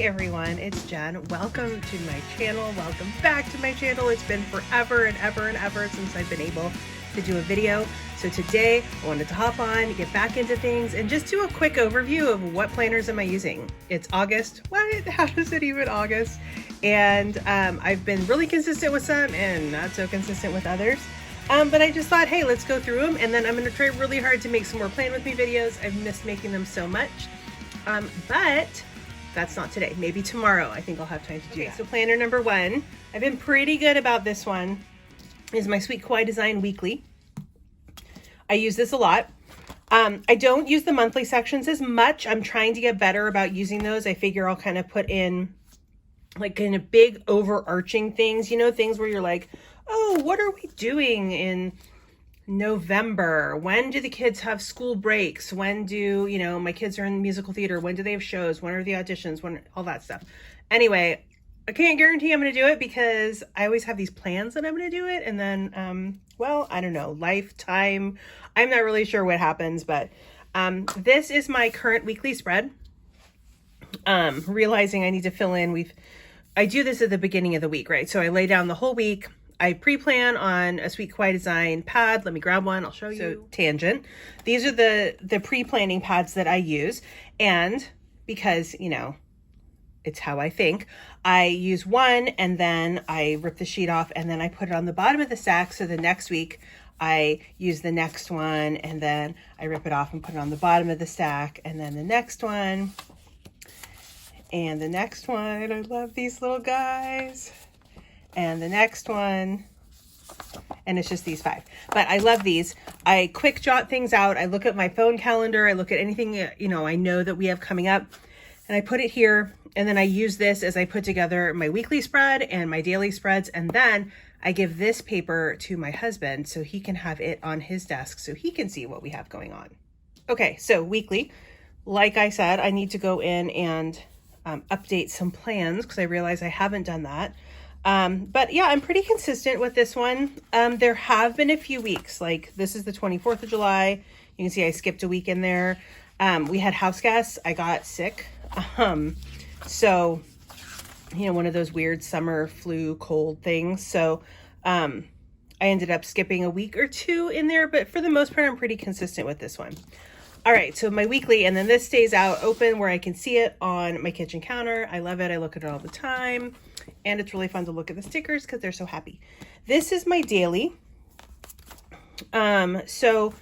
everyone, it's Jen. Welcome to my channel. Welcome back to my channel. It's been forever and ever and ever since I've been able to do a video. So today I wanted to hop on, get back into things, and just do a quick overview of what planners am I using. It's August. What? How does it even August? And I've been really consistent with some and not so consistent with others. But I just thought, hey, let's go through them, and then I'm going to try really hard to make some more Plan With Me videos. I've missed making them so much. But that's not today. Maybe tomorrow. I think I'll have time to do that. So planner number one, I've been pretty good about this one, is my Sweet Kawaii Design Weekly. I use this a lot. I don't use the monthly sections as much. I'm trying to get better about using those. I figure I'll kind of put in like kind of big overarching things, you know, things where you're like, oh, what are we doing in November? When do the kids have school breaks? When do, you know, my kids are in musical theater? When do they have shows? When are the auditions? When, all that stuff. Anyway, I can't guarantee I'm going to do it because I always have these plans that I'm going to do it. And then, well, I don't know, lifetime. I'm not really sure what happens, but this is my current weekly spread. Realizing I need to fill in, I do this at the beginning of the week, right? So I lay down the whole week. I pre-plan on a Sweet Kawaii Design pad. Let me grab one. I'll show you. So Tangent. These are the pre-planning pads that I use. And because, you know, it's how I think, I use one and then I rip the sheet off and then I put it on the bottom of the stack. So the next week I use the next one and then I rip it off and put it on the bottom of the stack, and then the next one and the next one. I love these little guys. And the next one, and it's just these 5. But I love these. I quick jot things out. I look at my phone calendar. I look at anything, you know, I know that we have coming up, and I put it here. And then I use this as I put together my weekly spread and my daily spreads. And then I give this paper to my husband so he can have it on his desk so he can see what we have going on. Okay, so weekly, like I said, I need to go in and update some plans because I realize I haven't done that. But yeah, I'm pretty consistent with this one. There have been a few weeks, like this is the 24th of July. You can see I skipped a week in there. We had house guests. I got sick. So, you know, one of those weird summer flu cold things. So, I ended up skipping a week or 2 in there, but for the most part, I'm pretty consistent with this one. All right, so my weekly, and then this stays out open where I can see it on my kitchen counter. I love it. I look at it all the time. And it's really fun to look at the stickers because they're so happy. This is my daily. So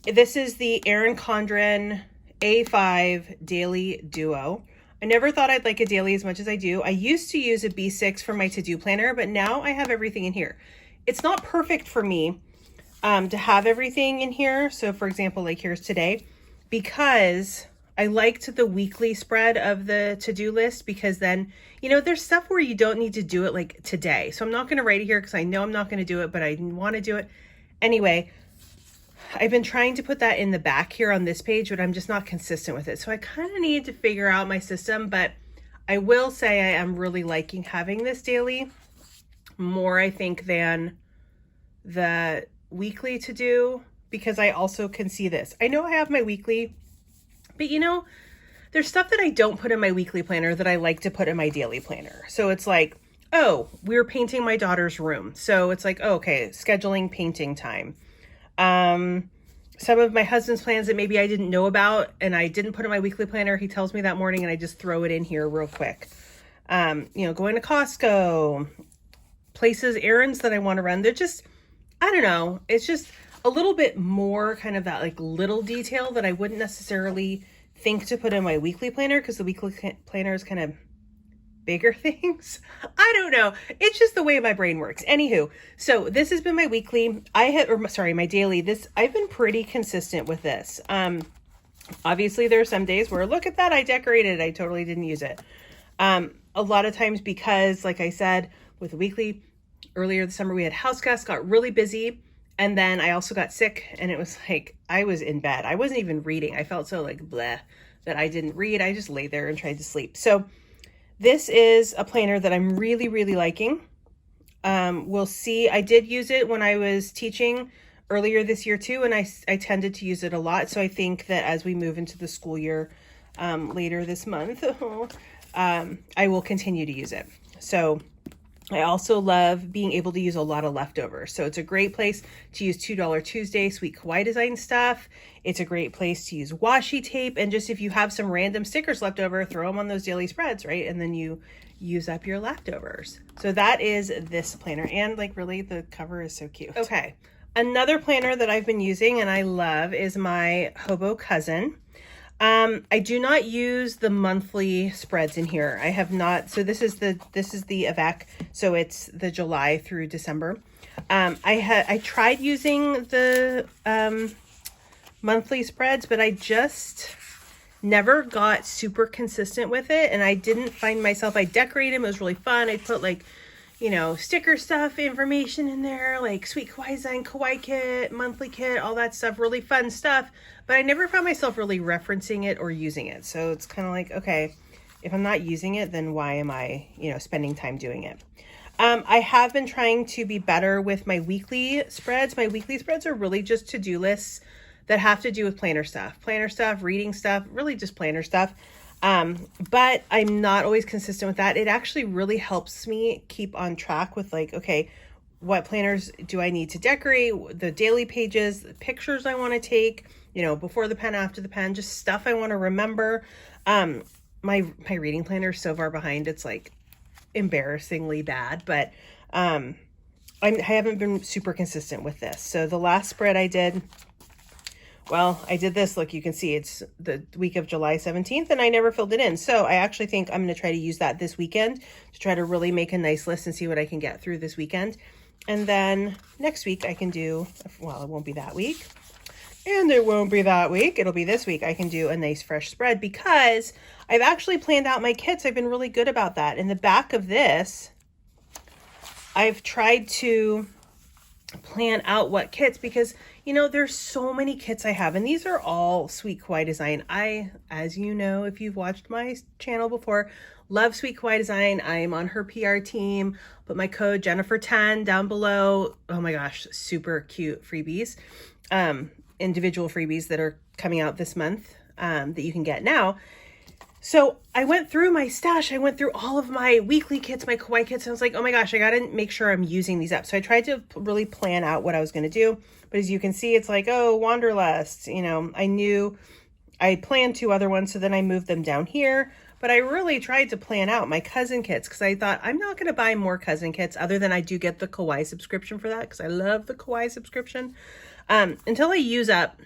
this is the Erin Condren A5 Daily Duo. I never thought I'd like a daily as much as I do. I used to use a B6 for my to-do planner, but now I have everything in here. It's not perfect for me to have everything in here. So for example, like here's today, because I liked the weekly spread of the to-do list, because then, you know, there's stuff where you don't need to do it like today. So I'm not going to write it here because I know I'm not going to do it, but I want to do it. Anyway, I've been trying to put that in the back here on this page, but I'm just not consistent with it. So I kind of need to figure out my system, but I will say I am really liking having this daily more, I think, than the weekly to do, because I also can see this. I know I have my weekly, but you know, there's stuff that I don't put in my weekly planner that I like to put in my daily planner. So it's like, oh, we're painting my daughter's room. So it's like, oh, okay, scheduling painting time. Some of my husband's plans that maybe I didn't know about and I didn't put in my weekly planner, he tells me that morning and I just throw it in here real quick. You know, going to Costco, places, errands that I want to run. They're just, I don't know. It's just a little bit more kind of that like little detail that I wouldn't necessarily think to put in my weekly planner, because the weekly planner is kind of bigger things. I don't know. It's just the way my brain works. Anywho, so this has been my weekly. My daily. I've been pretty consistent with this. Obviously there are some days where, look at that, I decorated. I totally didn't use it. A lot of times because, like I said, with the weekly, earlier this summer we had house guests, got really busy. And then I also got sick, and it was like, I was in bed. I wasn't even reading. I felt so like bleh that I didn't read. I just lay there and tried to sleep. So this is a planner that I'm really, really liking. We'll see. I did use it when I was teaching earlier this year too, and I tended to use it a lot. So I think that as we move into the school year later this month, I will continue to use it. So I also love being able to use a lot of leftovers. So it's a great place to use $2 Tuesday sweet kawaii design stuff. It's a great place to use washi tape. And just if you have some random stickers left over, throw them on those daily spreads, right? And then you use up your leftovers. So that is this planner. And like really the cover is so cute. Okay. Another planner that I've been using and I love is my Hobo Cousin. I do not use the monthly spreads in here. I have not. So this is the Avec. So it's the July through December. I tried using the monthly spreads, but I just never got super consistent with it. And I didn't find myself, I decorated them. It was really fun. I put like, you know, sticker stuff, information in there, like Sweet Kawaii Design, Kawaii Kit, monthly kit, all that stuff, really fun stuff. But I never found myself really referencing it or using it. So it's kind of like, okay, if I'm not using it, then why am I, you know, spending time doing it? I have been trying to be better with my weekly spreads. My weekly spreads are really just to-do lists that have to do with planner stuff, reading stuff, really just planner stuff. But I'm not always consistent with that. It actually really helps me keep on track with like, okay, what planners do I need to decorate, the daily pages, the pictures I want to take, you know, before the pen, after the pen, just stuff I want to remember. My reading planner is so far behind. It's like embarrassingly bad, but, I haven't been super consistent with this. So the last spread I did, well, I did this. Look, you can see it's the week of July 17th and I never filled it in. So I actually think I'm going to try to use that this weekend to try to really make a nice list and see what I can get through this weekend. And then next week I can do, well, it won't be that week and it won't be that week. It'll be this week. I can do a nice fresh spread because I've actually planned out my kits. I've been really good about that. In the back of this, I've tried to plan out what kits because, you know, there's so many kits I have and these are all Sweet Kawaii Design. I, as you know, if you've watched my channel before, love Sweet Kawaii Design. I am on her PR team. Put my code Jennifer10 down below. Oh my gosh, super cute freebies, individual freebies that are coming out this month that you can get now. So I went through my stash. I went through all of my weekly kits, my kawaii kits. And I was like, oh my gosh, I got to make sure I'm using these up. So I tried to really plan out what I was going to do. But as you can see, it's like, oh, Wanderlust. You know, I knew I planned 2 other ones. So then I moved them down here. But I really tried to plan out my cousin kits because I thought I'm not going to buy more cousin kits other than I do get the Kawaii subscription for that because I love the Kawaii subscription until I use up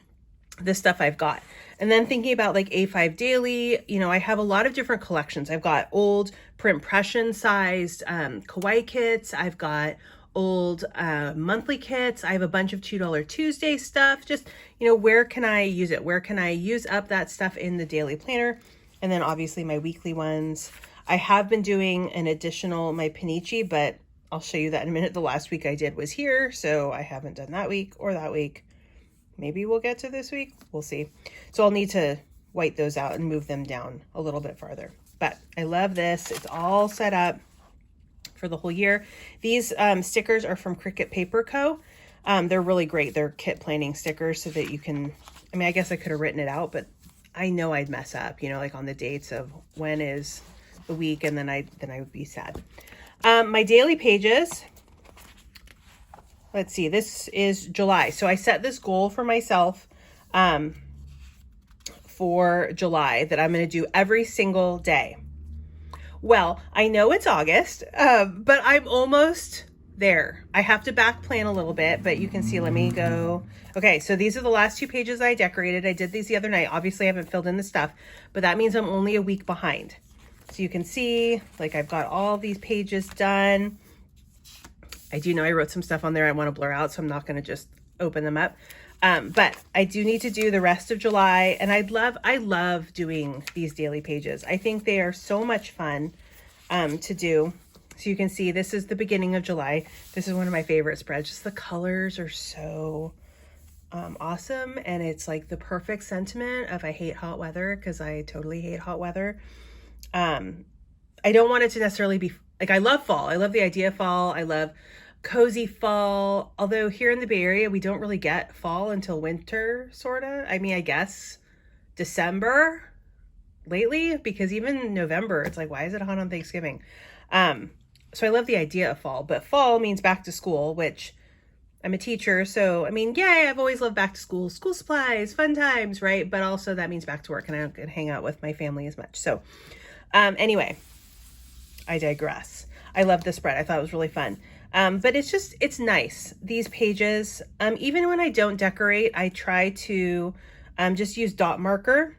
the stuff I've got. And then thinking about like A5 Daily, you know, I have a lot of different collections. I've got old print impression sized Kawaii kits. I've got old monthly kits. I have a bunch of $2 Tuesday stuff. Just, you know, where can I use it? Where can I use up that stuff in the daily planner? And then obviously my weekly ones. I have been doing an additional, my Pennichi, but I'll show you that in a minute. The last week I did was here, so I haven't done that week or that week. Maybe we'll get to this week. We'll see. So I'll need to white those out and move them down a little bit farther. But I love this. It's all set up for the whole year. These stickers are from Cricut Paper Co. They're really great. They're kit planning stickers so that you can, I mean, I guess I could have written it out, but I know I'd mess up, you know, like on the dates of when is the week, and then I would be sad. My daily pages. Let's see, this is July. So I set this goal for myself for July that I'm going to do every single day. Well, I know it's August, but I'm almost there. I have to back plan a little bit, but you can see, let me go. Okay, so these are the last 2 pages I decorated. I did these the other night. Obviously, I haven't filled in the stuff, but that means I'm only a week behind. So you can see, like, I've got all these pages done. I do know I wrote some stuff on there I want to blur out, so I'm not going to just open them up. But I do need to do the rest of July, and I love doing these daily pages. I think they are so much fun to do. So you can see this is the beginning of July. This is one of my favorite spreads. Just the colors are so awesome, and it's like the perfect sentiment of I hate hot weather, because I totally hate hot weather. I don't want it to necessarily be like, I love fall. I love the idea of fall. I love cozy fall. Although here in the Bay Area, we don't really get fall until winter, sort of. I mean, I guess December. lately, because even November, it's like, why is it hot on Thanksgiving? So I love the idea of fall, but fall means back to school, which I'm a teacher. So, I mean, yay, I've always loved back to school, school supplies, fun times, right? But also that means back to work and I don't get to hang out with my family as much. So, anyway, I digress. I love the spread. I thought it was really fun. But it's nice. These pages, even when I don't decorate, I try to just use dot marker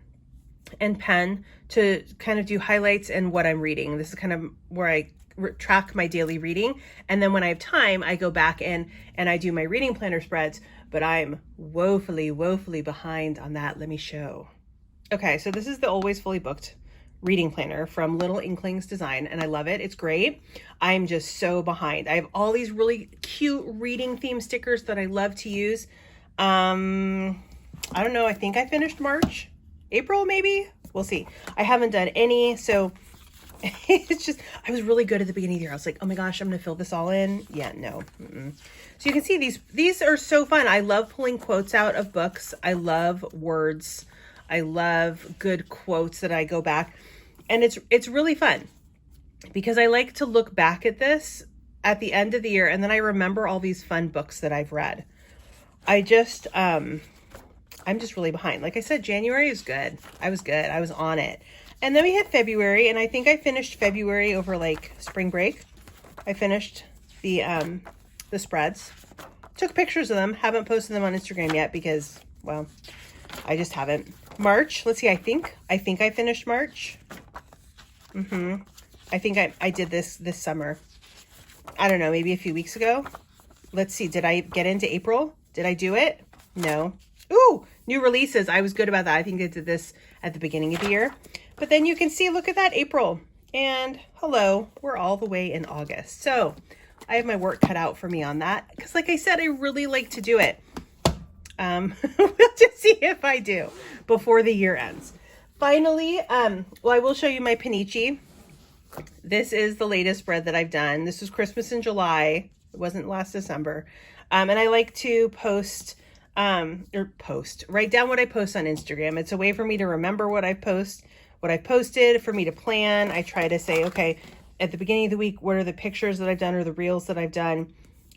and pen to kind of do highlights and what I'm reading. This is kind of where I track my daily reading. And then when I have time, I go back in and I do my reading planner spreads, but I'm woefully behind on that. Let me show. Okay, so this is the Always Fully Booked reading planner from Little Inklings Design, and I love it. It's great. I'm just so behind. I have all these really cute reading theme stickers that I love to use. I don't know. I think I finished March, April, maybe. We'll see. I haven't done any, so it's just, I was really good at the beginning of the year. I was like, oh my gosh, I'm going to fill this all in. Yeah, no. So you can see these are so fun. I love pulling quotes out of books. I love words. I love good quotes that I go back, and it's really fun because I like to look back at this at the end of the year, and then I remember all these fun books that I've read. I'm just really behind. Like I said, January is good. I was good. I was on it. And then we hit February, and I think I finished February over like spring break. I finished the spreads. Took pictures of them. Haven't posted them on Instagram yet because, well, I just haven't. March, let's see, I think I finished March. I think I did this summer. I don't know, maybe a few weeks ago. Let's see, did I get into April? Did I do it? No. Ooh, new releases. I was good about that. I think I did this at the beginning of the year. But then you can see, look at that, April. And hello, we're all the way in August. So I have my work cut out for me on that. Because like I said, I really like to do it. We'll just see if I do before the year ends. Finally, well, I will show you my Pennichi. This is the latest spread that I've done. This was Christmas in July. It wasn't last December. And I like to write down what I post on Instagram. It's a way for me to remember what I've posted, for me to plan. I try to say, okay, at the beginning of the week, what are the pictures that I've done or the reels that I've done?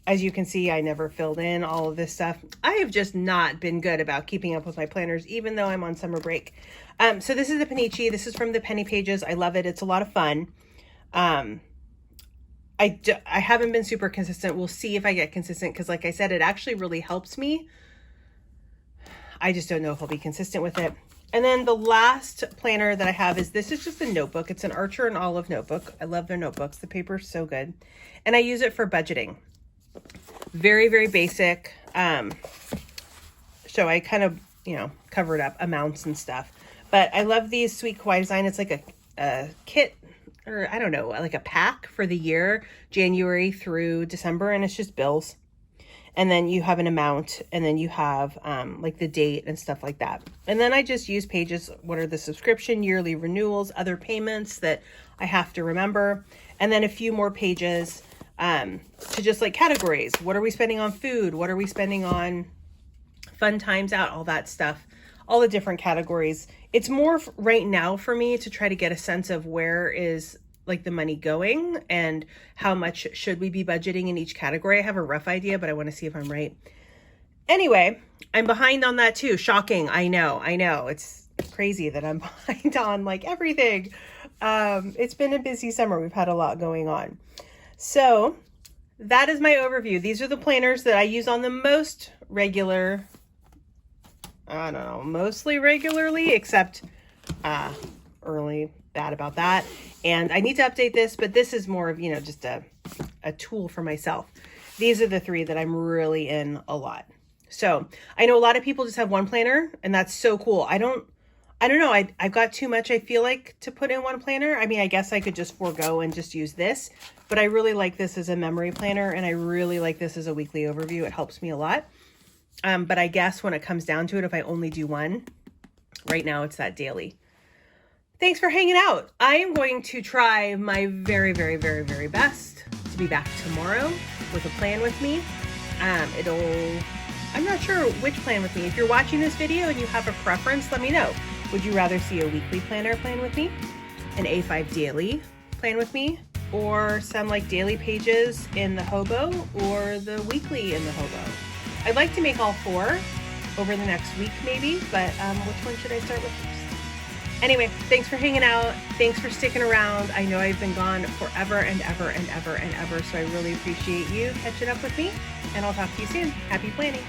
As you can see, I never filled in all of this stuff. I have just not been good about keeping up with my planners, even though I'm on summer break. So this is the Pennichi. This is from the Penny Pages. I love it. It's a lot of fun. I haven't been super consistent. We'll see if I get consistent because, like I said, it actually really helps me. I just don't know if I'll be consistent with it. And then the last planner that I have is, this is just a notebook. It's an Archer and Olive notebook. I love their notebooks. The paper is so good. And I use it for budgeting. Very basic. So I kind of, covered up amounts and stuff. But I love these Sweet Kawaii design. It's like a kit, or I don't know, like a pack for the year, January through December. And it's just bills. And then you have an amount, and then you have like the date and stuff like that. And then I just use pages. What are the subscription, yearly renewals, other payments that I have to remember. And then a few more pages to just like categories. What are we spending on food? What are we spending on fun times out? All that stuff, all the different categories. It's more right now for me to try to get a sense of where is like the money going and how much should we be budgeting in each category. I have a rough idea, but I want to see if I'm right. Anyway, I'm behind on that too. Shocking. I know. It's crazy that I'm behind on like everything. It's been a busy summer. We've had a lot going on. So that is my overview. These are the planners that I use on the most regular, I don't know, mostly regularly, except early, bad about that. And I need to update this, but this is more of, just a tool for myself. These are the three that I'm really in a lot. So I know a lot of people just have one planner, and that's so cool. I don't know. I've got too much, I feel like, to put in one planner. I mean, I guess I could just forego and just use this, but I really like this as a memory planner, and I really like this as a weekly overview. It helps me a lot. But I guess when it comes down to it, if I only do one, right now it's that daily. Thanks for hanging out. I am going to try my very best to be back tomorrow with a plan with me. I'm not sure which plan with me. If you're watching this video and you have a preference, let me know. Would you rather see a weekly planner plan with me, an A5 daily plan with me, or some like daily pages in the Hobo or the weekly in the Hobo? I'd like to make all 4 over the next week maybe, but which one should I start with first? Anyway, thanks for hanging out. Thanks for sticking around. I know I've been gone forever and ever and ever and ever, so I really appreciate you catching up with me, and I'll talk to you soon. Happy planning.